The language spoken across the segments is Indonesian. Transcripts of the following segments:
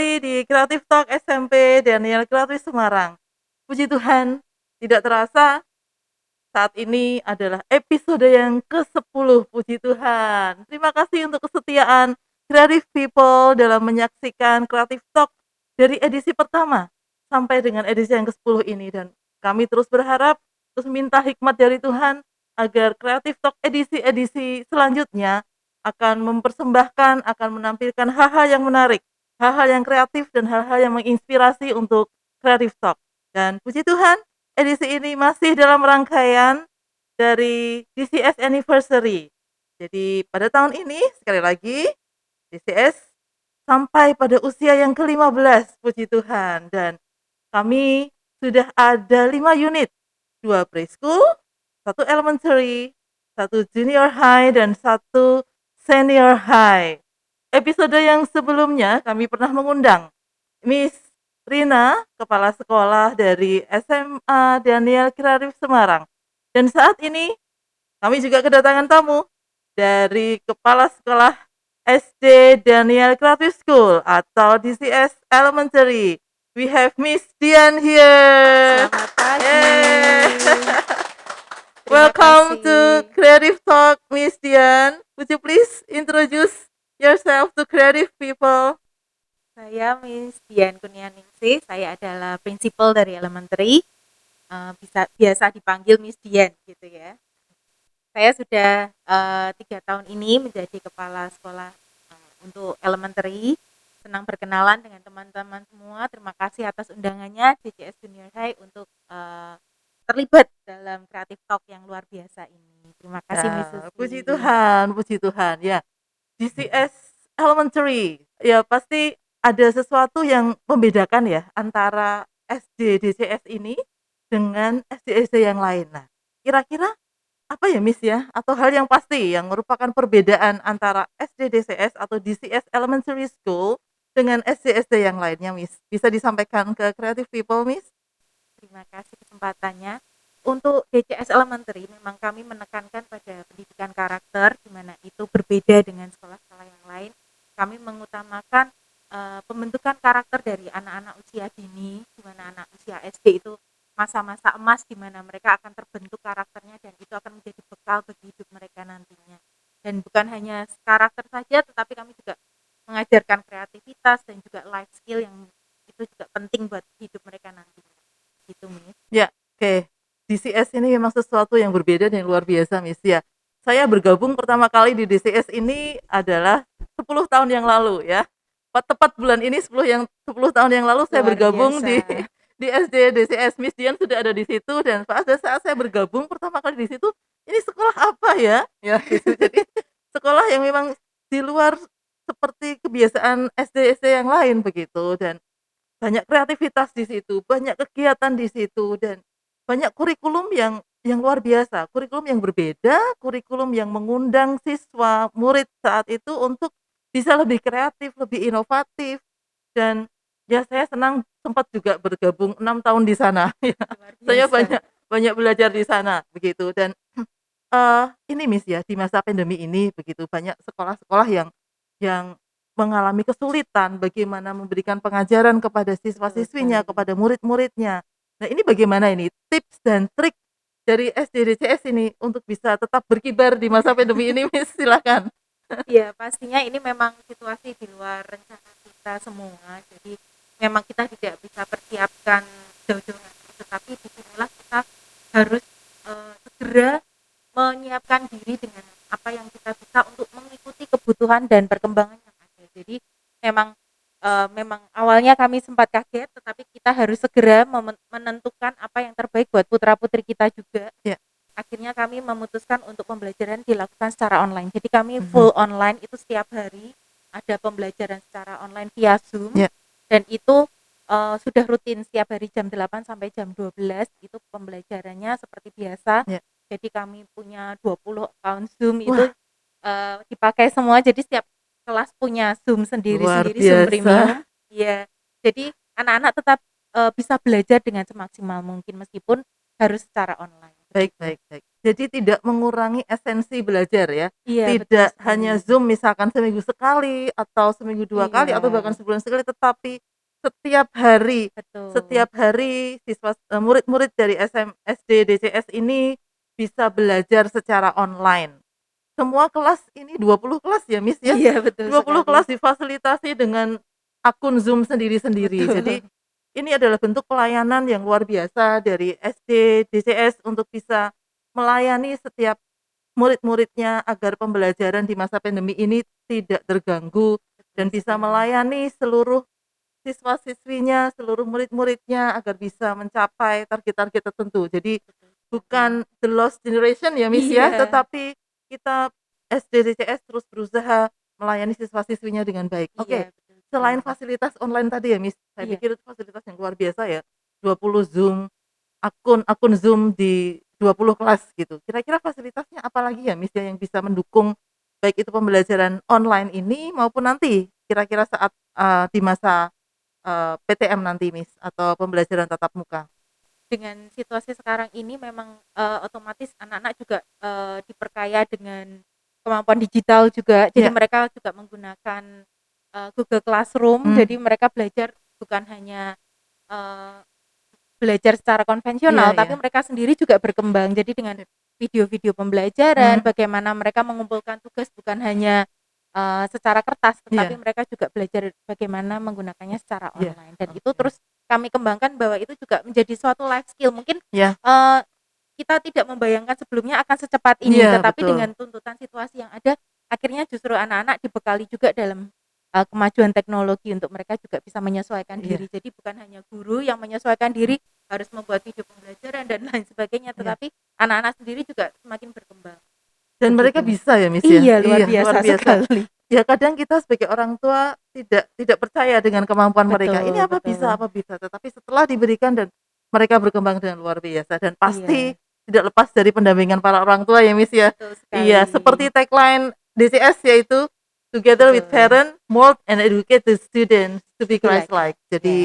kembali di Creative Talk SMP Daniel Kreatif Semarang. Puji Tuhan, tidak terasa saat ini adalah episode yang ke-10, puji Tuhan. Terima kasih untuk kesetiaan Creative People dalam menyaksikan Creative Talk dari edisi pertama sampai dengan edisi yang ke-10 ini. Dan kami terus berharap, terus minta hikmat dari Tuhan agar Creative Talk edisi-edisi selanjutnya akan mempersembahkan, akan menampilkan hal-hal yang menarik, hal-hal yang kreatif dan hal-hal yang menginspirasi untuk Creative Talk. Dan puji Tuhan, edisi ini masih dalam rangkaian dari DCS Anniversary. Jadi pada tahun ini sekali lagi DCS sampai pada usia yang ke-15, puji Tuhan. Dan kami sudah ada 5 unit, 2 preschool, 1 elementary, 1 junior high, dan 1 senior high. Episode yang sebelumnya kami pernah mengundang Miss Rina, kepala sekolah dari SMA Daniel Kreatif Semarang. Dan saat ini kami juga kedatangan tamu dari kepala sekolah SD Daniel Kreatif School atau DCS Elementary. We have Miss Dian here. Selamat pagi. Yeay. Terima Welcome kasih. to Creative Talk, Miss Dian. Would you please introduce yourself to creative people? Saya Miss Dian Kurnianingsih. Saya adalah prinsipal dari Elementary. Biasa dipanggil Miss Dian gitu ya. Saya sudah 3 tahun ini menjadi kepala sekolah untuk Elementary. Senang berkenalan dengan teman-teman semua. Terima kasih atas undangannya DCS Junior High untuk terlibat dalam Creative Talk yang luar biasa ini. Terima kasih Miss Ya, Susi. puji Tuhan, puji Tuhan. Ya, DCS Elementary. Ya, pasti ada sesuatu yang membedakan ya antara SD DCS ini dengan SD-SD yang lain. Nah, kira-kira apa ya, Miss ya? Atau hal yang pasti yang merupakan perbedaan antara SD DCS atau DCS Elementary School dengan SD-SD yang lainnya, Miss? Bisa disampaikan ke Creative People, Miss? Terima kasih kesempatannya. Untuk DCS Elementary memang kami menekankan pada pendidikan karakter, di mana itu berbeda dengan sekolah-sekolah yang lain. Kami mengutamakan pembentukan karakter dari anak-anak usia dini, di mana anak usia SD itu masa-masa emas di mana mereka akan terbentuk karakternya dan itu akan menjadi bekal bagi hidup mereka nantinya. Dan bukan hanya karakter saja, tetapi kami juga mengajarkan kreativitas dan juga life skill yang itu juga penting buat hidup mereka nantinya. Gitu, Miss. Ya, oke. DCS ini memang sesuatu yang berbeda dan luar biasa, Miss, ya. Saya bergabung pertama kali di DCS ini adalah 10 tahun yang lalu ya. Tepat bulan ini 10 tahun yang lalu saya Luar bergabung biasa. di SD DCS. Miss Dian sudah ada di situ dan pada saat saya bergabung pertama kali di situ, ini sekolah apa ya? Ya, gitu. Jadi sekolah yang memang di luar seperti kebiasaan SD-SD yang lain begitu dan banyak kreativitas di situ, banyak kegiatan di situ, dan banyak kurikulum yang luar biasa, kurikulum yang berbeda, kurikulum yang mengundang siswa, murid saat itu untuk bisa lebih kreatif, lebih inovatif, dan ya saya senang sempat juga bergabung 6 tahun di sana, ya. Luar Saya biasa. banyak banyak belajar di sana, begitu. Dan, ini Miss ya, di masa pandemi ini begitu banyak sekolah-sekolah yang mengalami kesulitan bagaimana memberikan pengajaran kepada Betul siswa-siswinya, sekali. kepada murid-muridnya. Nah, ini bagaimana ini tips dan trik dari SD-DCS ini untuk bisa tetap berkibar di masa pandemi ini, Miss? Silakan. Ya, pastinya ini memang situasi di luar rencana kita semua. Jadi memang kita tidak bisa persiapkan jauh-jauh hari, tetapi disinilah kita harus segera menyiapkan diri dengan apa yang kita bisa untuk mengikuti kebutuhan dan perkembangan yang ada. Jadi memang awalnya kami sempat kaget, tetapi kita harus segera menentukan apa yang terbaik buat putra-putri kita juga. Ya. Akhirnya kami memutuskan untuk pembelajaran dilakukan secara online. Jadi kami Mhm. full online, itu setiap hari ada pembelajaran secara online via Zoom. Ya. Dan itu sudah rutin setiap hari jam 8 sampai jam 12 itu pembelajarannya seperti biasa. Ya. Jadi kami punya 20 account Zoom itu Wah, dipakai semua. Jadi setiap kelas punya Zoom luar sendiri-sendiri, Zoom biasa. premium. Iya. Jadi anak-anak tetap bisa belajar dengan semaksimal mungkin meskipun harus secara online. Baik begitu. baik baik. Jadi tidak mengurangi esensi belajar ya? Iya, betul Tidak hanya sekali. Zoom misalkan seminggu sekali, atau seminggu 2 kali, Iya, atau bahkan sebulan sekali, tetapi setiap hari betul. setiap hari murid-murid dari SD, DCS ini bisa belajar secara online. Semua kelas ini 20 kelas ya, Miss, ya? Iya, betul 20 sekali. kelas difasilitasi dengan akun Zoom sendiri-sendiri. Jadi Betul. ini adalah bentuk pelayanan yang luar biasa dari SD, DCS untuk bisa melayani setiap murid-muridnya agar pembelajaran di masa pandemi ini tidak terganggu Betul dan bisa sekali. melayani seluruh siswa-siswinya, seluruh murid-muridnya agar bisa mencapai target-target tertentu. Jadi Betul sekali. bukan the lost generation ya, Miss, ya, Iya, tetapi kita SD, DCS terus berusaha melayani siswa-siswinya dengan baik. iya, Oke, betul selain sekali. fasilitas online tadi ya, Miss, saya Iya, pikir itu fasilitas yang luar biasa ya, 20 Zoom, akun Zoom di 20 kelas gitu. Kira-kira fasilitasnya apa lagi ya, Miss, ya, yang bisa mendukung baik itu pembelajaran online ini maupun nanti kira-kira saat, di masa PTM nanti, Miss, atau pembelajaran tatap muka. dengan situasi sekarang ini memang, otomatis anak-anak juga, diperkaya dengan kemampuan digital juga. Jadi Iya, mereka juga menggunakan, Google Classroom, mmm, jadi mereka belajar bukan hanya, eee belajar secara iya konvensional, iya, tapi mereka sendiri juga berkembang. Jadi dengan sip, video-video pembelajaran, mmm, bagaimana mereka mengumpulkan tugas bukan hanya, secara kertas, tetapi iya mereka juga belajar bagaimana menggunakannya secara iya, online. Dan itu oke, terus kami kembangkan bahwa itu juga menjadi suatu life skill. Mungkin, iya eee, kita tidak membayangkan sebelumnya akan secepat ini, iya, tetapi betul, dengan tuntutan situasi yang ada, akhirnya justru anak-anak dibekali juga dalam kemajuan teknologi untuk mereka juga bisa menyesuaikan iya, diri. Jadi bukan hanya guru yang menyesuaikan mmm, diri, harus membuat video pembelajaran dan lain sebagainya, iya. tetapi anak-anak sendiri juga semakin berkembang, Dan mereka begitu. bisa ya, Miss, ya? Iya, luar Iya, luar biasa biasa. sekali. Ya kadang kita sebagai orang tua tidak percaya dengan kemampuan mereka, "Ini Betul betul. apa bisa," tetapi setelah diberikan dan mereka berkembang dengan luar biasa dan pasti Iya, tidak lepas dari pendampingan para orang tua ya, Miss, ya? betul Iya, sekali. seperti tagline DCS yaitu, "Together with Betul. parent, mold and educate the students to To be be like Christ-like." Christ. Ya, Jadi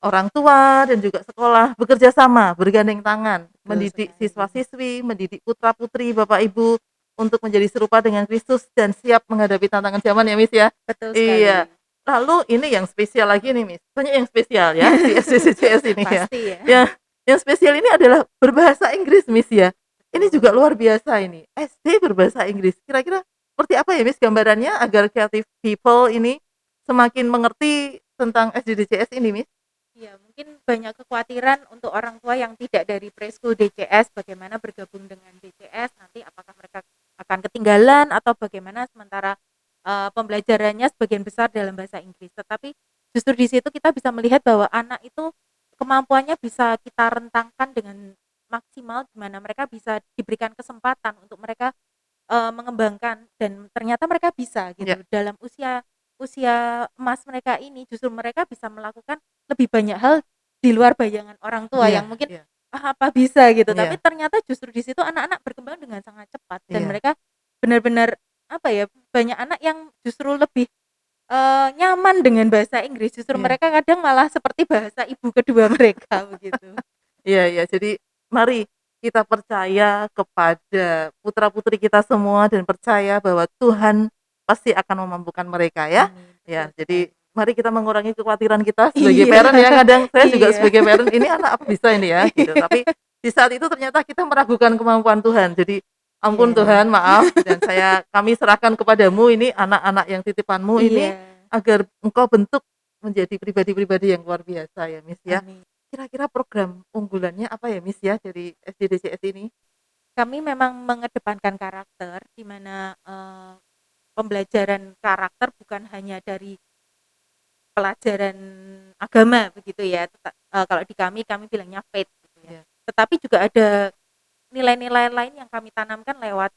orang tua dan juga sekolah bekerja sama, bergandeng tangan, betul mendidik sekali. siswa-siswi, mendidik putra-putri, Bapak Ibu, untuk menjadi serupa dengan Kristus dan siap menghadapi tantangan zaman ya, Miss, ya? Betul Iya. sekali. Lalu ini yang spesial lagi nih, Miss, banyak yang spesial ya di SDCCS ini ya. Pasti ya. Ya, yang spesial ini adalah berbahasa Inggris, Miss, ya. Ini juga Betul. luar biasa ini, SD berbahasa Inggris. Kira-kira seperti apa ya, Miss, gambarannya agar creative people ini semakin mengerti tentang SDDCS ini, Miss? Iya, mungkin banyak kekhawatiran untuk orang tua yang tidak dari preschool DCS, bagaimana bergabung dengan DCS, nanti apakah mereka akan ketinggalan atau bagaimana, sementara pembelajarannya sebagian besar dalam bahasa Inggris. Tetapi justru di situ kita bisa melihat bahwa anak itu kemampuannya bisa kita rentangkan dengan maksimal, di mana mereka bisa diberikan kesempatan untuk mereka mengembangkan, dan ternyata mereka bisa Ya. gitu. Dalam usia usia emas mereka ini, justru mereka bisa melakukan lebih banyak hal di luar bayangan orang tua Iya yang mungkin, iya "Ah, apa bisa?" gitu. Tapi iya ternyata justru di situ anak-anak berkembang dengan sangat cepat dan iya mereka benar-benar, apa ya, banyak anak yang justru lebih, nyaman dengan bahasa Inggris, justru iya mereka kadang malah seperti bahasa ibu kedua mereka, begitu. iya iya. Jadi mari kita percaya kepada putra-putri kita semua dan percaya bahwa Tuhan pasti akan memampukan mereka ya. Amin, betul Ya, jadi sekali. mari kita mengurangi kekhawatiran kita sebagai Iya, parent ya, kadang saya juga iya, sebagai parent, "Ini anak apa bisa ini ya?" Gitu. iya, Tapi di saat itu ternyata kita meragukan kemampuan Tuhan. Jadi, "Ampun iya, Tuhan, maaf dan kami serahkan kepadamu ini anak-anak yang titipan-Mu ini iya, agar Engkau bentuk menjadi pribadi-pribadi yang luar biasa ya, Miss, ya." amin. Kira-kira program unggulannya apa ya, Miss, ya, dari SDDCS ini? Kami memang mengedepankan karakter, di mana, pembelajaran karakter bukan hanya dari pelajaran agama begitu ya, kalau di kami bilangnya faith gitu ya. Iya Tetapi juga ada nilai-nilai lain yang kami tanamkan lewat,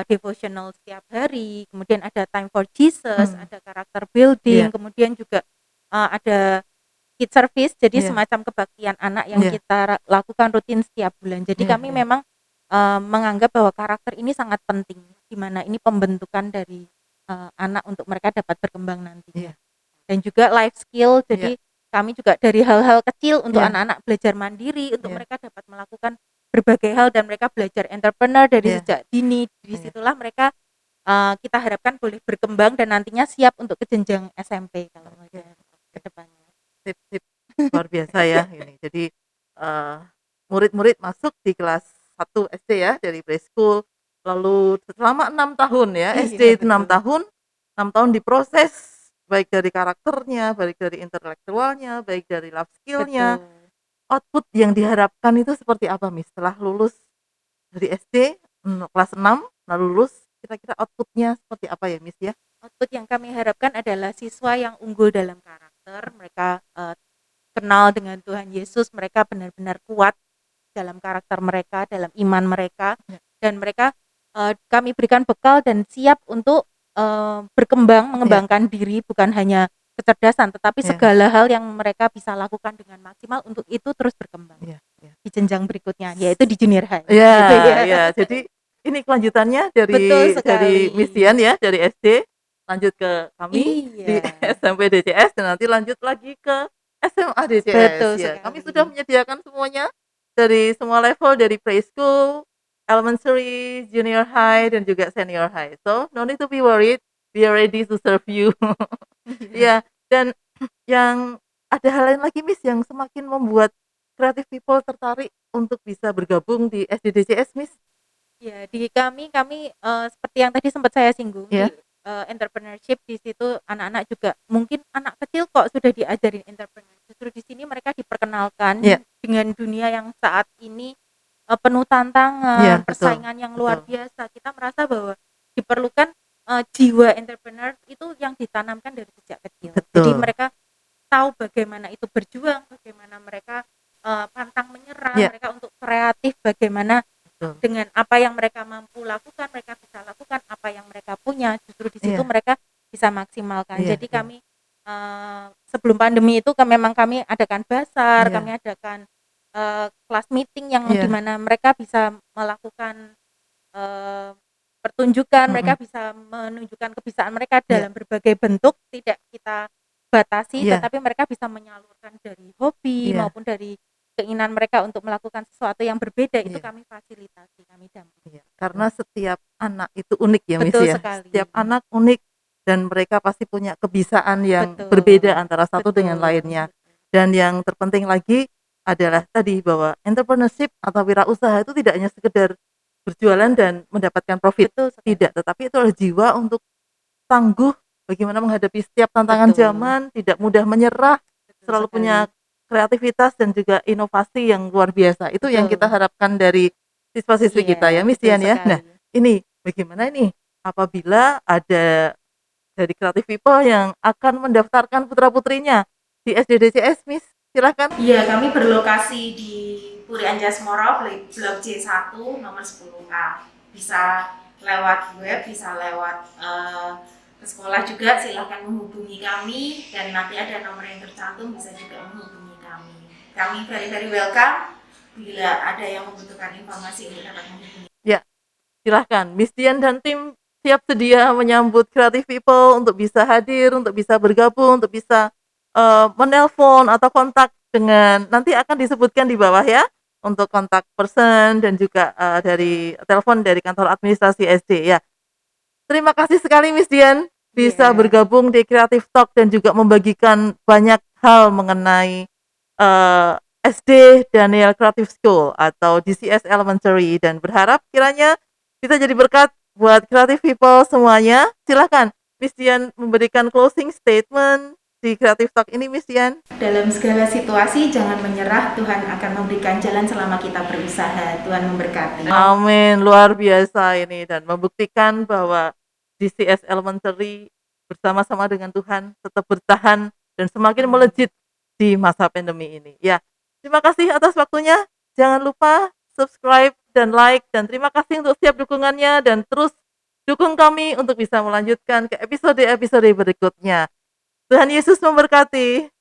devotional setiap hari, kemudian ada time for Jesus, mmm, ada karakter building, iya kemudian juga, ada kid service, jadi iya semacam kebaktian anak yang iya kita lakukan rutin setiap bulan. Jadi iya kami iya memang, menganggap bahwa karakter ini sangat penting, di mana ini pembentukan dari, anak untuk mereka dapat berkembang nantinya. iya Dan juga life skill, iya jadi kami juga dari hal-hal kecil untuk iya anak-anak belajar mandiri, untuk iya mereka dapat melakukan berbagai hal dan mereka belajar entrepreneur dari Iya. sejak dini. Di Iya. situlah mereka kita harapkan boleh berkembang dan nantinya siap untuk ke jenjang SMP kalau Oke, ada ke oke. depannya. Sip, sip. Luar biasa ya ini. Jadi, eee, murid-murid masuk di kelas 1 SD ya, dari preschool, lalu selama 6 tahun ya, Iya, SD itu 6 betul. tahun, 6 tahun diproses, baik dari karakternya, baik dari intelektualnya, baik dari life skill-nya, Betul. output yang diharapkan itu seperti apa, Miss? Setelah lulus dari SD, kelas 6, lalu lulus, kira-kira output-nya seperti apa ya, Miss, ya? Output yang kami harapkan adalah siswa yang unggul dalam karakter, mereka kenal dengan Tuhan Yesus, mereka benar-benar kuat dalam karakter mereka, dalam iman mereka, Ya. dan mereka kami berikan bekal dan siap untuk berkembang, Iya, mengembangkan diri, bukan hanya kecerdasan, tetapi iya, segala hal yang mereka bisa lakukan dengan maksimal untuk itu terus berkembang iya, iya. di jenjang berikutnya, yaitu di junior high, Iya, gitu ya. iya. Jadi ini kelanjutannya Betul dari sekali. Misian ya, dari SD lanjut ke kami di Iya, SMP DCS dan nanti lanjut lagi ke SMA DCS betul ya. Kami sudah sekali. menyediakan semuanya dari semua level dari preschool, elementary, junior high dan juga senior high. So, no need to be worried. We are ready to serve you. Iya. Iya, dan yang ada hal lain lagi Miss yang semakin membuat creative people tertarik untuk bisa bergabung di SDDCS Miss? Ya, di kami, seperti yang tadi sempat saya singgung di Ya, entrepreneurship, di situ anak-anak juga mungkin anak kecil kok sudah diajarin entrepreneur. Justru di sini mereka iya, diperkenalkan dengan dunia yang saat ini penuh iya, tantangan, betul, persaingan yang luar betul, biasa. Kita merasa bahwa diperlukan jiwa entrepreneur itu yang ditanamkan dari sejak kecil. Jadi betul, mereka tahu bagaimana itu berjuang, bagaimana mereka pantang menyerah, iya, mereka untuk kreatif, bagaimana betul, dengan apa yang mereka mampu lakukan, mereka bisa lakukan apa yang mereka punya, justru di situ iya, mereka bisa maksimalkan. iya, Jadi iya, kami sebelum pandemi itu memang kami adakan basar, iya, kami adakan kelas meeting yang di iya, mana mereka bisa melakukan eee, pertunjukan, mereka mhm, bisa menunjukkan kebiasaan mereka iya, dalam berbagai bentuk, tidak kita batasi, iya, tetapi mereka bisa menyalurkan dari hobi iya, maupun dari keinginan mereka untuk melakukan sesuatu yang berbeda, itu iya, kami fasilitasi, kami dampingi. iya. Karena setiap anak itu unik ya Miss Betul ya, sekali, setiap anak unik dan mereka pasti punya kebiasaan yang berbeda betul, antara satu dengan betul, lainnya. betul, Dan yang terpenting lagi adalah tadi bahwa entrepreneurship atau wirausaha itu tidak hanya sekedar berjualan dan mendapatkan profit, betul sekali, tidak, tetapi itu adalah jiwa untuk tangguh bagaimana menghadapi setiap tantangan betul, zaman, tidak mudah menyerah, betul selalu punya sekali, kreativitas dan juga inovasi yang luar biasa. Itu yang kita betul, harapkan dari siswa-siswi kita ya, iya, Miss betul Yan ya. Nah, sekali. ini bagaimana ini apabila ada dari Creative People yang akan mendaftarkan putra-putrinya di SDDCS, Miss? Silahkan. Iya, kami berlokasi di Puri Anjas Moro, Blok C1, nomor 10A. Bisa lewat web, bisa lewat ke sekolah juga, silahkan menghubungi kami, dan nanti ada nomor yang tercantum, bisa juga menghubungi kami. Kami very very welcome bila ada yang membutuhkan informasi untuk dapat menghubungi. Ya, silahkan. Miss Dian dan tim siap sedia menyambut Creative People untuk bisa hadir, untuk bisa bergabung, untuk bisa menelpon atau kontak dengan nanti akan disebutkan di bawah ya untuk kontak person dan juga dari telepon dari kantor administrasi SD ya. Terima kasih sekali Miss Dian bisa Iya, bergabung di Creative Talk dan juga membagikan banyak hal mengenai eee, SD Daniel Creative School atau DCS Elementary dan berharap kiranya bisa jadi berkat buat creative people semuanya. Silakan Miss Dian memberikan closing statement di Creative Talk ini Miss Dian. dalam segala situasi jangan menyerah, Tuhan akan memberikan jalan selama kita berusaha. Tuhan memberkati. Amin, luar biasa ini dan membuktikan bahwa DCS Elementary bersama-sama dengan Tuhan tetap bertahan dan semakin Amin. melejit di masa pandemi ini. Ya, terima kasih atas waktunya. Jangan lupa subscribe dan like dan terima kasih untuk setiap dukungannya dan terus dukung kami untuk bisa melanjutkan ke episode-episode berikutnya. Tuhan Yesus memberkati.